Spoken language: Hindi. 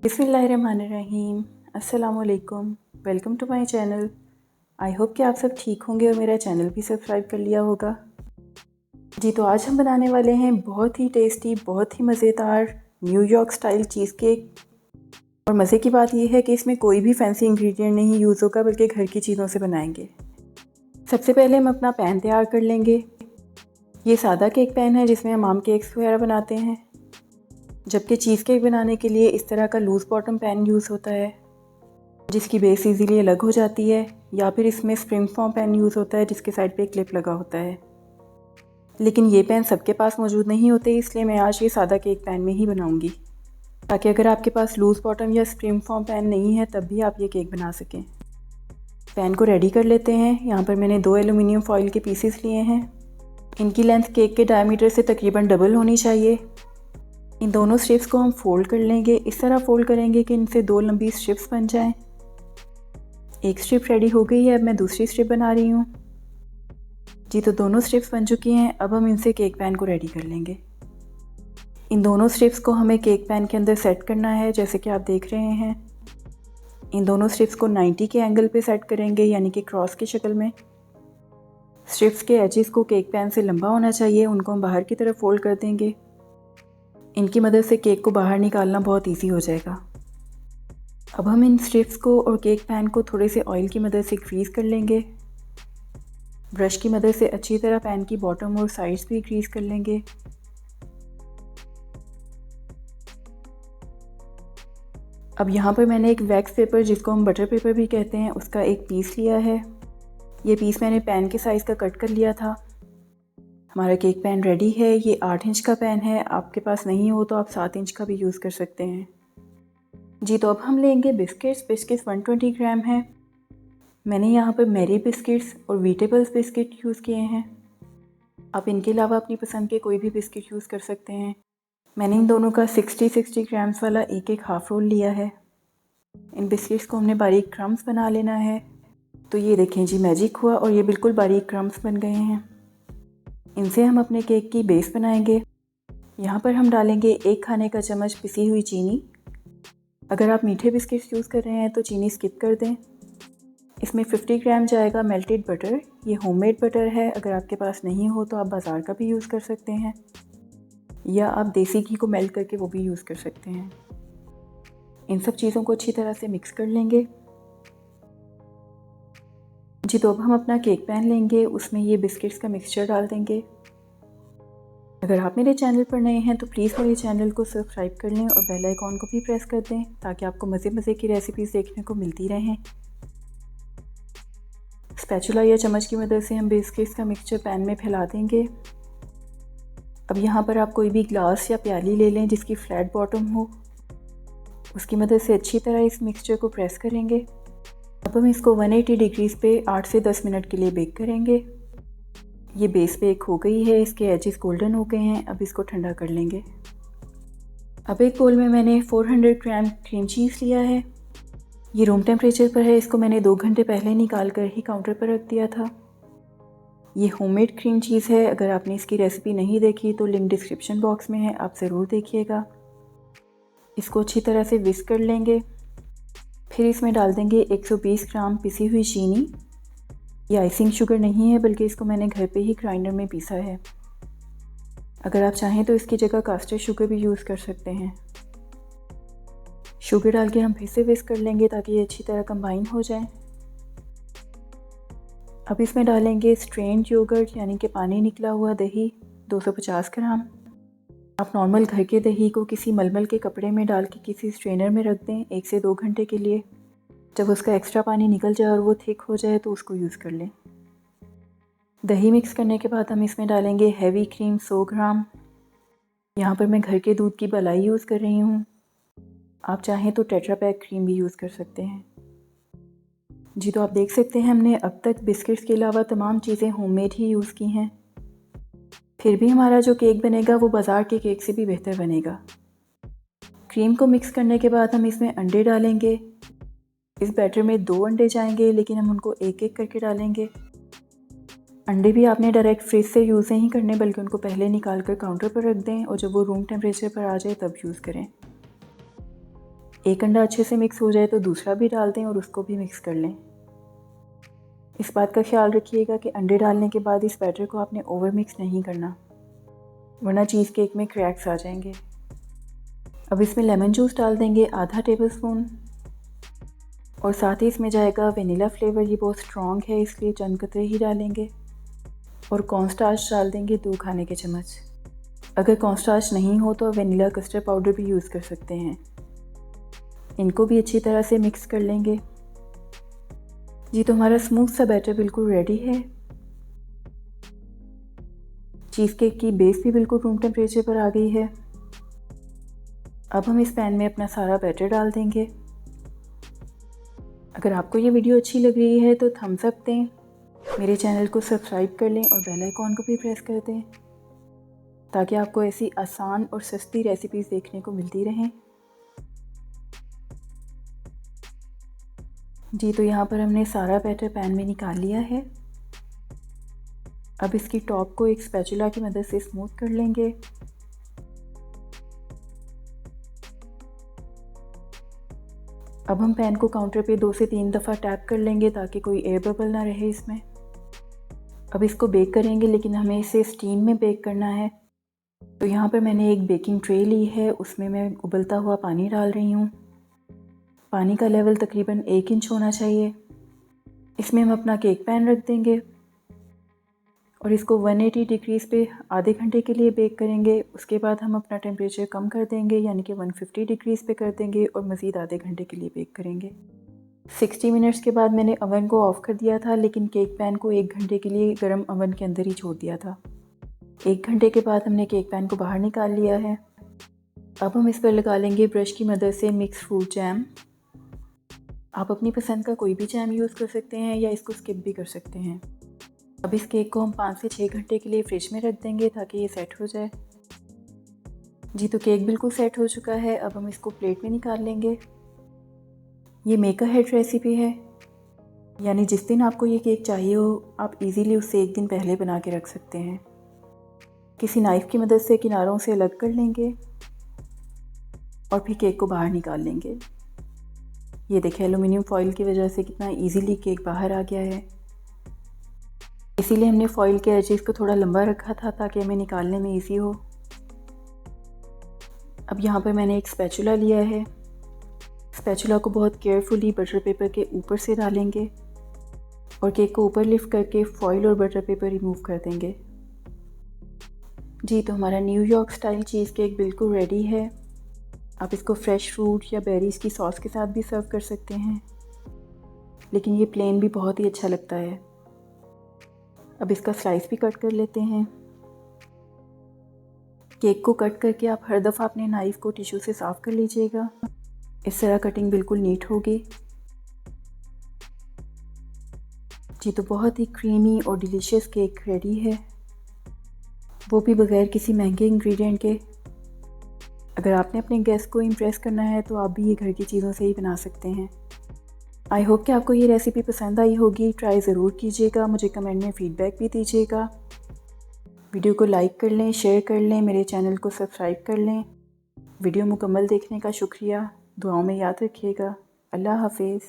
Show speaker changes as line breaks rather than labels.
बिस्मिल्लाहिर्रहमानिर्रहीम। अस्सलामुअलैकुम। Welcome to my channel. I hope कि आप सब ठीक होंगे और मेरा चैनल भी सब्सक्राइब कर लिया होगा। जी तो आज हम बनाने वाले हैं बहुत ही टेस्टी, बहुत ही मज़ेदार न्यूयॉर्क स्टाइल चीज़ केक। और मज़े की बात यह है कि इसमें कोई भी फैंसी इंग्रेडिएंट नहीं यूज़ होगा, बल्कि घर की चीज़ों से बनाएंगे। सबसे पहले हम अपना पैन तैयार कर लेंगे। ये सादा केक पैन है जिसमें हम आम केक्स वगैरह बनाते हैं, जबकि चीज़ केक बनाने के लिए इस तरह का लूज़ बॉटम पैन यूज़ होता है जिसकी बेस इजीली अलग हो जाती है, या फिर इसमें स्प्रिंग फॉर्म पैन यूज़ होता है जिसके साइड पे एक क्लिप लगा होता है। लेकिन ये पैन सबके पास मौजूद नहीं होते, इसलिए मैं आज ये सादा केक पैन में ही बनाऊंगी, ताकि अगर आपके पास लूज़ बॉटम या स्प्रिंग फॉर्म पैन नहीं है तब भी आप ये केक बना सकें। पैन को रेडी कर लेते हैं। यहाँ पर मैंने 2 एलुमिनियम फॉइल के पीसेस लिए हैं। इनकी लेंथ केक के डायमीटर से तकरीबन डबल होनी चाहिए। इन दोनों स्ट्रिप्स को हम फोल्ड कर लेंगे। इस तरह फोल्ड करेंगे कि इनसे 2 लंबी स्ट्रिप्स बन जाएं। एक स्ट्रिप रेडी हो गई है, अब मैं दूसरी स्ट्रिप बना रही हूँ। जी तो दोनों स्ट्रिप्स बन चुकी हैं। अब हम इनसे केक पैन को रेडी कर लेंगे। इन दोनों स्ट्रिप्स को हमें केक पैन के अंदर सेट करना है, जैसे कि आप देख रहे हैं। इन दोनों स्ट्रिप्स को 90 के एंगल पे सेट करेंगे, यानी कि क्रॉस की शक्ल में। स्ट्रिप्स के एजेस को केक पैन से लंबा होना चाहिए, उनको हम बाहर की तरफ फोल्ड कर देंगे। इनकी मदद से केक को बाहर निकालना बहुत ईजी हो जाएगा। अब हम इन स्ट्रिप्स को और केक पैन को थोड़े से ऑयल की मदद से ग्रीस कर लेंगे। ब्रश की मदद से अच्छी तरह पैन की बॉटम और साइड्स भी ग्रीस कर लेंगे। अब यहाँ पर मैंने एक वैक्स पेपर, जिसको हम बटर पेपर भी कहते हैं, उसका एक पीस लिया है। ये पीस मैंने पैन के साइज़ का कट कर लिया था। हमारा केक पैन रेडी है। ये 8 इंच का पैन है। आपके पास नहीं हो तो आप 7 इंच का भी यूज़ कर सकते हैं। जी तो अब हम लेंगे बिस्किट्स। 120 ग्राम है। मैंने यहाँ पर मैरी बिस्किट्स और वीटेबल्स बिस्किट यूज़ किए हैं। आप इनके अलावा अपनी पसंद के कोई भी बिस्किट यूज़ कर सकते हैं। मैंने इन दोनों का 60 ग्राम्स वाला एक हाफ़ रोल लिया है। इन बिस्किट्स को हमने बारीक क्रम्स बना लेना है। तो ये देखें जी, मैजिक हुआ और ये बिल्कुल बारीक क्रम्स बन गए हैं। इनसे हम अपने केक की बेस बनाएंगे। यहाँ पर हम डालेंगे 1 खाने का चम्मच पिसी हुई चीनी। अगर आप मीठे बिस्किट्स यूज़ कर रहे हैं तो चीनी स्किप कर दें। इसमें 50 ग्राम जाएगा मेल्टेड बटर। ये होममेड बटर है। अगर आपके पास नहीं हो तो आप बाज़ार का भी यूज़ कर सकते हैं, या आप देसी घी को मेल्ट करके वो भी यूज़ कर सकते हैं। इन सब चीज़ों को अच्छी तरह से मिक्स कर लेंगे। जी तो अब हम अपना केक पैन लेंगे, उसमें ये बिस्किट्स का मिक्सचर डाल देंगे। अगर आप मेरे चैनल पर नए हैं तो प्लीज़ मेरे चैनल को सब्सक्राइब कर लें और बेल आइकॉन को भी प्रेस कर दें, ताकि आपको मज़े की रेसिपीज़ देखने को मिलती रहें। स्पैचुला या चम्मच की मदद से हम बिस्किट्स का मिक्सचर पैन में फैला देंगे। अब यहाँ पर आप कोई भी ग्लास या प्याली ले लें जिसकी फ्लैट बॉटम हो। उसकी मदद से अच्छी तरह इस मिक्सचर को प्रेस करेंगे। अब हम इसको 180 डिग्रीज़ पे 8 से 10 मिनट के लिए बेक करेंगे। ये बेस बेक हो गई है, इसके एजेस गोल्डन हो गए हैं। अब इसको ठंडा कर लेंगे। अब एक बोल में मैंने 400 ग्राम क्रीम चीज़ लिया है। ये रूम टेम्परेचर पर है। इसको मैंने 2 घंटे पहले निकाल कर ही काउंटर पर रख दिया था। ये होममेड क्रीम चीज़ है। अगर आपने इसकी रेसिपी नहीं देखी तो लिंक डिस्क्रिप्शन बॉक्स में है, आप ज़रूर देखिएगा। इसको अच्छी तरह से विस्क कर लेंगे। फिर इसमें डाल देंगे 120 ग्राम पिसी हुई चीनी। ये आइसिंग शुगर नहीं है, बल्कि इसको मैंने घर पे ही ग्राइंडर में पीसा है। अगर आप चाहें तो इसकी जगह कास्टर शुगर भी यूज़ कर सकते हैं। शुगर डाल के हम फिर से विस्क कर लेंगे ताकि ये अच्छी तरह कंबाइन हो जाए। अब इसमें डालेंगे स्ट्रेन्ड योगर्ट, यानी कि पानी निकला हुआ दही, 250 ग्राम। आप नॉर्मल घर के दही को किसी मलमल के कपड़े में डाल के किसी स्ट्रेनर में रख दें 1 से 2 घंटे के लिए। जब उसका एक्स्ट्रा पानी निकल जाए और वो थिक हो जाए तो उसको यूज़ कर लें। दही मिक्स करने के बाद हम इसमें डालेंगे हैवी क्रीम 100 ग्राम। यहाँ पर मैं घर के दूध की मलाई यूज़ कर रही हूँ। आप चाहें तो टेट्रा पैक क्रीम भी यूज़ कर सकते हैं। जी तो आप देख सकते हैं हमने अब तक बिस्किट्स के अलावा तमाम चीज़ें होममेड ही यूज़ की हैं। फिर भी हमारा जो केक बनेगा वो बाज़ार के केक से भी बेहतर बनेगा। क्रीम को मिक्स करने के बाद हम इसमें अंडे डालेंगे। इस बैटर में 2 अंडे जाएंगे, लेकिन हम उनको एक एक करके डालेंगे। अंडे भी आपने डायरेक्ट फ्रिज से यूज़ नहीं करने, बल्कि उनको पहले निकाल कर काउंटर पर रख दें और जब वो रूम टेम्परेचर पर आ जाए तब यूज़ करें। एक अंडा अच्छे से मिक्स हो जाए तो दूसरा भी डाल दें और उसको भी मिक्स कर लें। इस बात का ख्याल रखिएगा कि अंडे डालने के बाद इस बैटर को आपने ओवर मिक्स नहीं करना, वरना चीज़ केक में क्रैक्स आ जाएंगे। अब इसमें लेमन जूस डाल देंगे आधा टेबलस्पून, और साथ ही इसमें जाएगा वेनिला फ्लेवर। ये बहुत स्ट्रॉन्ग है इसलिए चंद कतरे ही डालेंगे। और कॉर्नस्टार्च डाल देंगे 2 खाने के चम्मच। अगर कॉर्नस्टार्च नहीं हो तो वेनिला कस्टर्ड पाउडर भी यूज़ कर सकते हैं। इनको भी अच्छी तरह से मिक्स कर लेंगे। जी तो हमारा स्मूथ सा बैटर बिल्कुल रेडी है। चीज़ केक की बेस भी बिल्कुल रूम टेम्परेचर पर आ गई है। अब हम इस पैन में अपना सारा बैटर डाल देंगे। अगर आपको ये वीडियो अच्छी लग रही है तो थम्स अप दें, मेरे चैनल को सब्सक्राइब कर लें और बेल आइकॉन को भी प्रेस कर दें ताकि आपको ऐसी आसान और सस्ती रेसिपीज़ देखने को मिलती रहें। जी तो यहाँ पर हमने सारा बैटर पैन में निकाल लिया है। अब इसकी टॉप को एक स्पैचुला की मदद से स्मूथ कर लेंगे। अब हम पैन को काउंटर पे 2 से 3 दफ़ा टैप कर लेंगे ताकि कोई एयर बबल ना रहे इसमें। अब इसको बेक करेंगे, लेकिन हमें इसे स्टीम में बेक करना है। तो यहाँ पर मैंने एक बेकिंग ट्रे ली है, उसमें मैं उबलता हुआ पानी डाल रही हूँ। पानी का लेवल तकरीबन 1 इंच होना चाहिए। इसमें हम अपना केक पैन रख देंगे और इसको 180 डिग्रीज़ पे आधे घंटे के लिए बेक करेंगे। उसके बाद हम अपना टेम्परेचर कम कर देंगे, यानी कि 150 डिग्रीज़ पे कर देंगे और मज़ीद आधे घंटे के लिए बेक करेंगे। 60 मिनट्स के बाद मैंने ओवन को ऑफ़ कर दिया था, लेकिन केक पैन को 1 घंटे के लिए गर्म ओवन के अंदर ही छोड़ दिया था। 1 घंटे के बाद हमने केक पैन को बाहर निकाल लिया है। अब हम इस पर लगा लेंगे ब्रश की मदद से मिक्स फ्रूट जैम। आप अपनी पसंद का कोई भी जैम यूज़ कर सकते हैं या इसको स्किप भी कर सकते हैं। अब इस केक को हम 5 से 6 घंटे के लिए फ्रिज में रख देंगे ताकि ये सेट हो जाए। जी तो केक बिल्कुल सेट हो चुका है। अब हम इसको प्लेट में निकाल लेंगे। ये मेक अ हेड रेसिपी है, यानी जिस दिन आपको ये केक चाहिए हो आप इजीली उससे 1 दिन पहले बना के रख सकते हैं। किसी नाइफ़ की मदद से किनारों से अलग कर लेंगे और फिर केक को बाहर निकाल लेंगे। ये देखिए, एलुमिनियम फॉइल की वजह से कितना इजीली केक बाहर आ गया है। इसीलिए हमने फॉइल के एजेस को थोड़ा लंबा रखा था ताकि हमें निकालने में इजी हो। अब यहाँ पर मैंने एक स्पैचुला लिया है। स्पैचुला को बहुत केयरफुली बटर पेपर के ऊपर से डालेंगे और केक को ऊपर लिफ्ट करके फॉइल और बटर पेपर रिमूव कर देंगे। जी तो हमारा न्यूयॉर्क स्टाइल चीज़ केक बिल्कुल रेडी है। आप इसको फ्रेश फ्रूट या बेरीज़ की सॉस के साथ भी सर्व कर सकते हैं, लेकिन ये प्लेन भी बहुत ही अच्छा लगता है। अब इसका स्लाइस भी कट कर लेते हैं। केक को कट करके आप हर दफ़ा अपने नाइफ़ को टिश्यू से साफ़ कर लीजिएगा। इस तरह कटिंग बिल्कुल नीट होगी। जी तो बहुत ही क्रीमी और डिलीशियस केक रेडी है, वो भी बगैर किसी महंगे इंग्रेडिएंट के। अगर आपने अपने गेस्ट को इम्प्रेस करना है तो आप भी ये घर की चीज़ों से ही बना सकते हैं। आई होप कि आपको ये रेसिपी पसंद आई होगी। ट्राई ज़रूर कीजिएगा, मुझे कमेंट में फ़ीडबैक भी दीजिएगा। वीडियो को लाइक कर लें, शेयर कर लें, मेरे चैनल को सब्सक्राइब कर लें। वीडियो मुकम्मल देखने का शुक्रिया। दुआओं में याद रखिएगा। अल्लाह हाफिज़।